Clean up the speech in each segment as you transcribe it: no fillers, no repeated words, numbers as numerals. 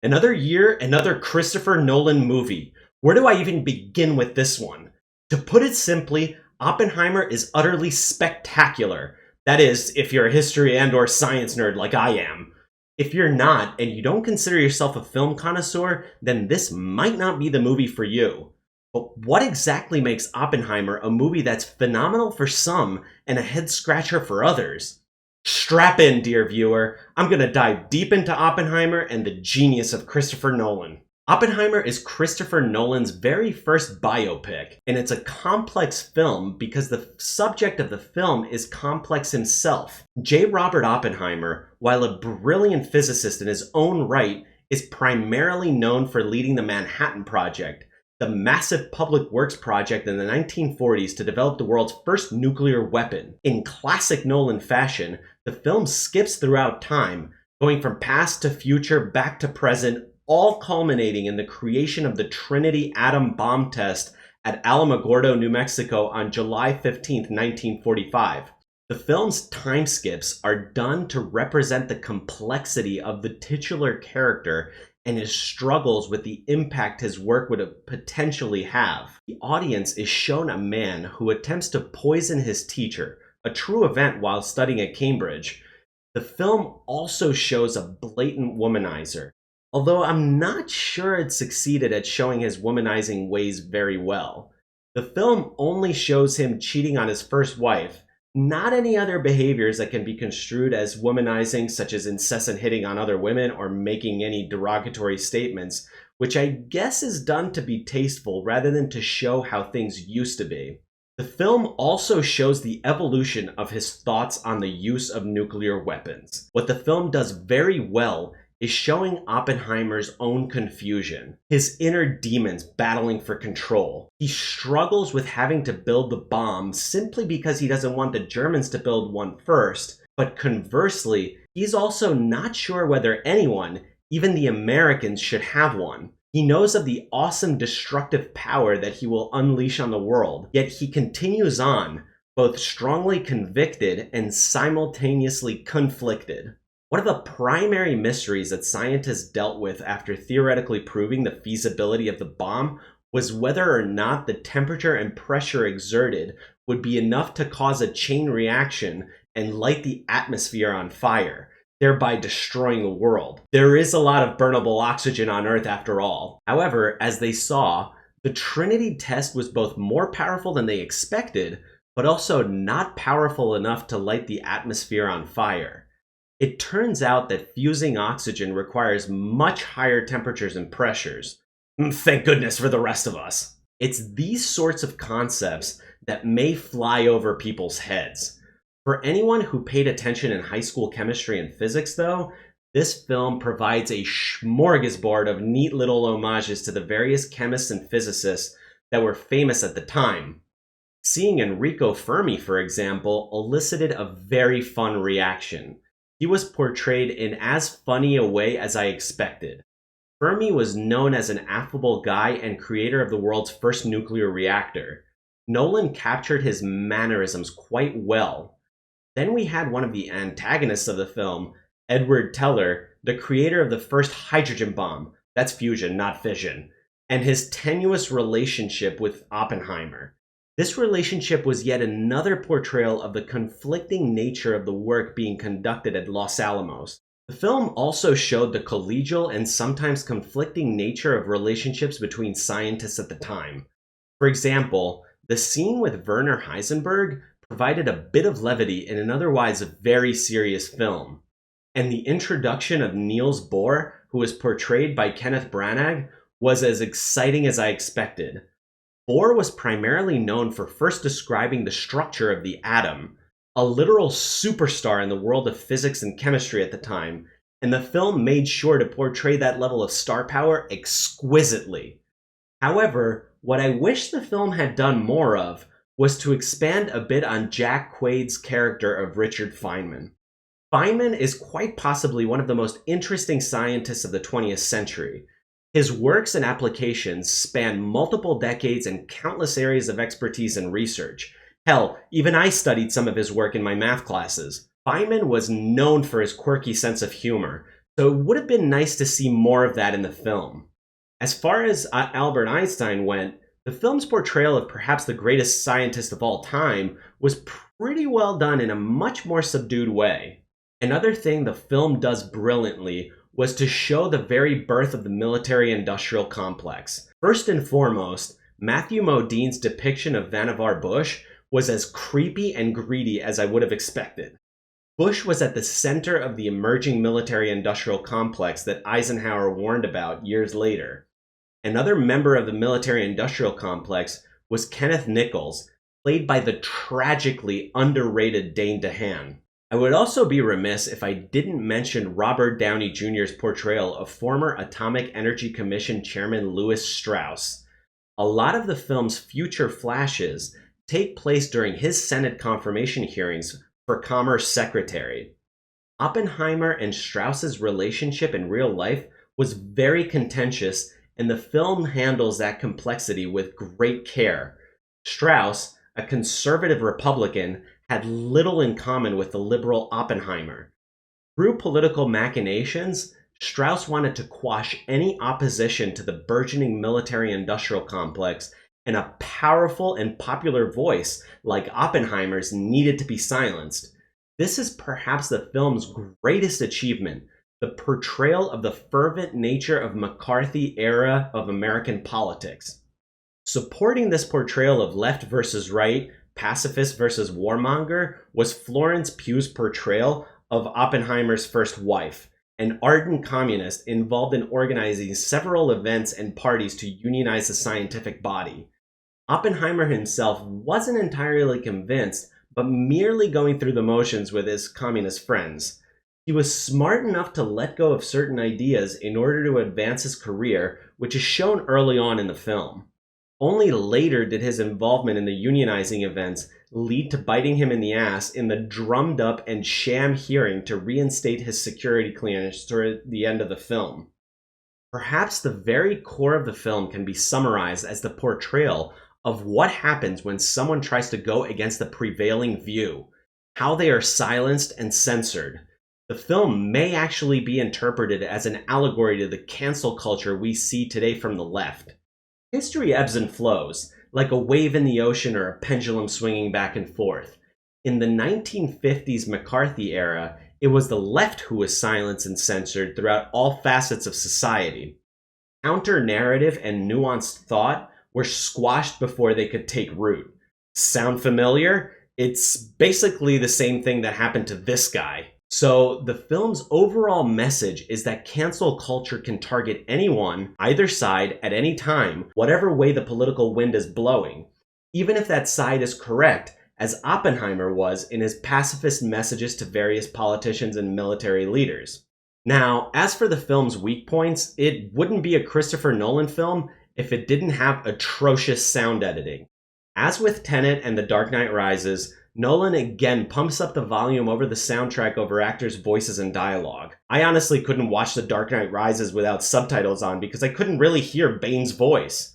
Another year, another Christopher Nolan movie. Where do I even begin with this one? To put it simply, Oppenheimer is utterly spectacular. That is, if you're a history and or science nerd like I am. If you're not, and you don't consider yourself a film connoisseur, then this might not be the movie for you. But what exactly makes Oppenheimer a movie that's phenomenal for some and a head-scratcher for others? Strap in, dear viewer. I'm going to dive deep into Oppenheimer and the genius of Christopher Nolan. Oppenheimer is Christopher Nolan's very first biopic, and it's a complex film because the subject of the film is complex himself. J. Robert Oppenheimer, while a brilliant physicist in his own right, is primarily known for leading the Manhattan Project, the massive public works project in the 1940s to develop the world's first nuclear weapon. In classic Nolan fashion, the film skips throughout time, going from past to future, back to present, all culminating in the creation of the Trinity atom bomb test at Alamogordo, New Mexico on July 15, 1945. The film's time skips are done to represent the complexity of the titular character and his struggles with the impact his work would potentially have. The audience is shown a man who attempts to poison his teacher, a true event while studying at Cambridge. The film also shows a blatant womanizer, although I'm not sure it succeeded at showing his womanizing ways very well. The film only shows him cheating on his first wife, not any other behaviors that can be construed as womanizing, such as incessant hitting on other women or making any derogatory statements, which I guess is done to be tasteful rather than to show how things used to be. The film also shows the evolution of his thoughts on the use of nuclear weapons. What the film does very well is showing Oppenheimer's own confusion, his inner demons battling for control. He struggles with having to build the bomb simply because he doesn't want the Germans to build one first, but conversely, he's also not sure whether anyone, even the Americans, should have one. He knows of the awesome destructive power that he will unleash on the world, yet he continues on, both strongly convicted and simultaneously conflicted. One of the primary mysteries that scientists dealt with after theoretically proving the feasibility of the bomb was whether or not the temperature and pressure exerted would be enough to cause a chain reaction and light the atmosphere on fire, thereby destroying the world. There is a lot of burnable oxygen on Earth after all. However, as they saw, the Trinity test was both more powerful than they expected, but also not powerful enough to light the atmosphere on fire. It turns out that fusing oxygen requires much higher temperatures and pressures. Thank goodness for the rest of us. It's these sorts of concepts that may fly over people's heads. For anyone who paid attention in high school chemistry and physics, though, this film provides a smorgasbord of neat little homages to the various chemists and physicists that were famous at the time. Seeing Enrico Fermi, for example, elicited a very fun reaction. He was portrayed in as funny a way as I expected. Fermi was known as an affable guy and creator of the world's first nuclear reactor. Nolan captured his mannerisms quite well. Then we had one of the antagonists of the film, Edward Teller, the creator of the first hydrogen bomb, that's fusion, not fission, and his tenuous relationship with Oppenheimer. This relationship was yet another portrayal of the conflicting nature of the work being conducted at Los Alamos. The film also showed the collegial and sometimes conflicting nature of relationships between scientists at the time. For example, the scene with Werner Heisenberg provided a bit of levity in an otherwise very serious film. And the introduction of Niels Bohr, who was portrayed by Kenneth Branagh, was as exciting as I expected. Bohr was primarily known for first describing the structure of the atom, a literal superstar in the world of physics and chemistry at the time, and the film made sure to portray that level of star power exquisitely. However, what I wish the film had done more of was to expand a bit on Jack Quaid's character of Richard Feynman. Feynman is quite possibly one of the most interesting scientists of the 20th century. His works and applications span multiple decades and countless areas of expertise and research. Hell, even I studied some of his work in my math classes. Feynman was known for his quirky sense of humor, So it would have been nice to see more of that in the film. As far as Albert Einstein went, the film's portrayal of perhaps the greatest scientist of all time was pretty well done in a much more subdued way. Another thing the film does brilliantly was to show the very birth of the military-industrial complex. First and foremost, Matthew Modine's depiction of Vannevar Bush was as creepy and greedy as I would have expected. Bush was at the center of the emerging military-industrial complex that Eisenhower warned about years later. Another member of the military-industrial complex was Kenneth Nichols, played by the tragically underrated Dane DeHaan. I would also be remiss if I didn't mention Robert Downey Jr.'s portrayal of former Atomic Energy Commission Chairman Lewis Strauss. A lot of the film's future flashes take place during his Senate confirmation hearings for Commerce Secretary. Oppenheimer and Strauss's relationship in real life was very contentious, and the film handles that complexity with great care. Strauss, a conservative Republican, had little in common with the liberal Oppenheimer. Through political machinations, Strauss wanted to quash any opposition to the burgeoning military-industrial complex, and a powerful and popular voice like Oppenheimer's needed to be silenced. This is perhaps the film's greatest achievement, the portrayal of the fervent nature of McCarthy era of American politics. Supporting this portrayal of left versus right, pacifist versus warmonger, was Florence Pugh's portrayal of Oppenheimer's first wife, an ardent communist involved in organizing several events and parties to unionize the scientific body. Oppenheimer himself wasn't entirely convinced, but merely going through the motions with his communist friends. He was smart enough to let go of certain ideas in order to advance his career, which is shown early on in the film. Only later did his involvement in the unionizing events lead to biting him in the ass in the drummed up and sham hearing to reinstate his security clearance toward the end of the film. Perhaps the very core of the film can be summarized as the portrayal of what happens when someone tries to go against the prevailing view, how they are silenced and censored. The film may actually be interpreted as an allegory to the cancel culture we see today from the left. History ebbs and flows, like a wave in the ocean or a pendulum swinging back and forth. In the 1950s McCarthy era, it was the left who was silenced and censored throughout all facets of society. Counter-narrative and nuanced thought were squashed before they could take root. Sound familiar? It's basically the same thing that happened to this guy. So the film's overall message is that cancel culture can target anyone, either side, at any time, whatever way the political wind is blowing, even if that side is correct, as Oppenheimer was in his pacifist messages to various politicians and military leaders. Now, as for the film's weak points, it wouldn't be a Christopher Nolan film if it didn't have atrocious sound editing. As with Tenet and The Dark Knight Rises, Nolan again pumps up the volume over the soundtrack over actors' voices and dialogue. I honestly couldn't watch The Dark Knight Rises without subtitles on because I couldn't really hear Bane's voice.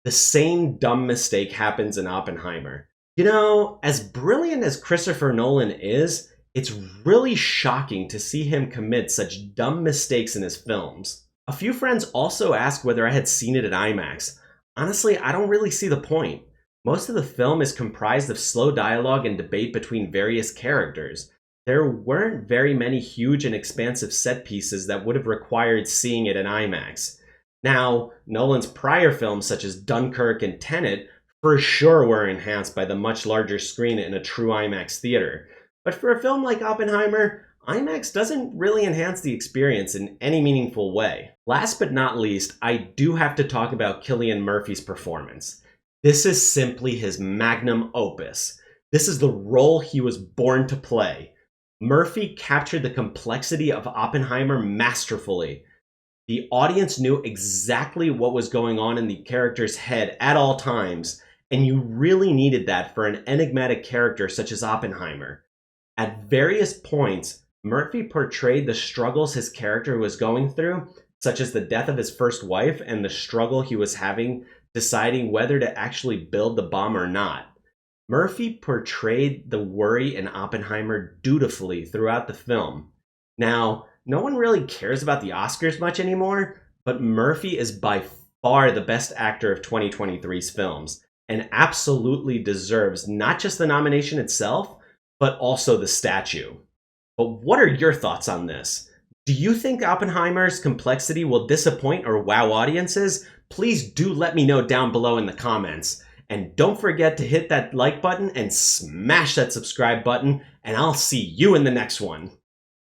The same dumb mistake happens in Oppenheimer. You know, as brilliant as Christopher Nolan is, it's really shocking to see him commit such dumb mistakes in his films. A few friends also asked whether I had seen it at IMAX. Honestly, I don't really see the point. Most of the film is comprised of slow dialogue and debate between various characters. There weren't very many huge and expansive set pieces that would have required seeing it in IMAX. Now, Nolan's prior films such as Dunkirk and Tenet for sure were enhanced by the much larger screen in a true IMAX theater. But for a film like Oppenheimer, IMAX doesn't really enhance the experience in any meaningful way. Last but not least, I do have to talk about Cillian Murphy's performance. This is simply his magnum opus. This is the role he was born to play. Murphy captured the complexity of Oppenheimer masterfully. The audience knew exactly what was going on in the character's head at all times, and you really needed that for an enigmatic character such as Oppenheimer. At various points, Murphy portrayed the struggles his character was going through, such as the death of his first wife and the struggle he was having deciding whether to actually build the bomb or not. Murphy portrayed the worry in Oppenheimer dutifully throughout the film. Now, no one really cares about the Oscars much anymore, but Murphy is by far the best actor of 2023's films and absolutely deserves not just the nomination itself, but also the statue. But what are your thoughts on this? Do you think Oppenheimer's complexity will disappoint or wow audiences? Please do let me know down below in the comments. And don't forget to hit that like button and smash that subscribe button, and I'll see you in the next one.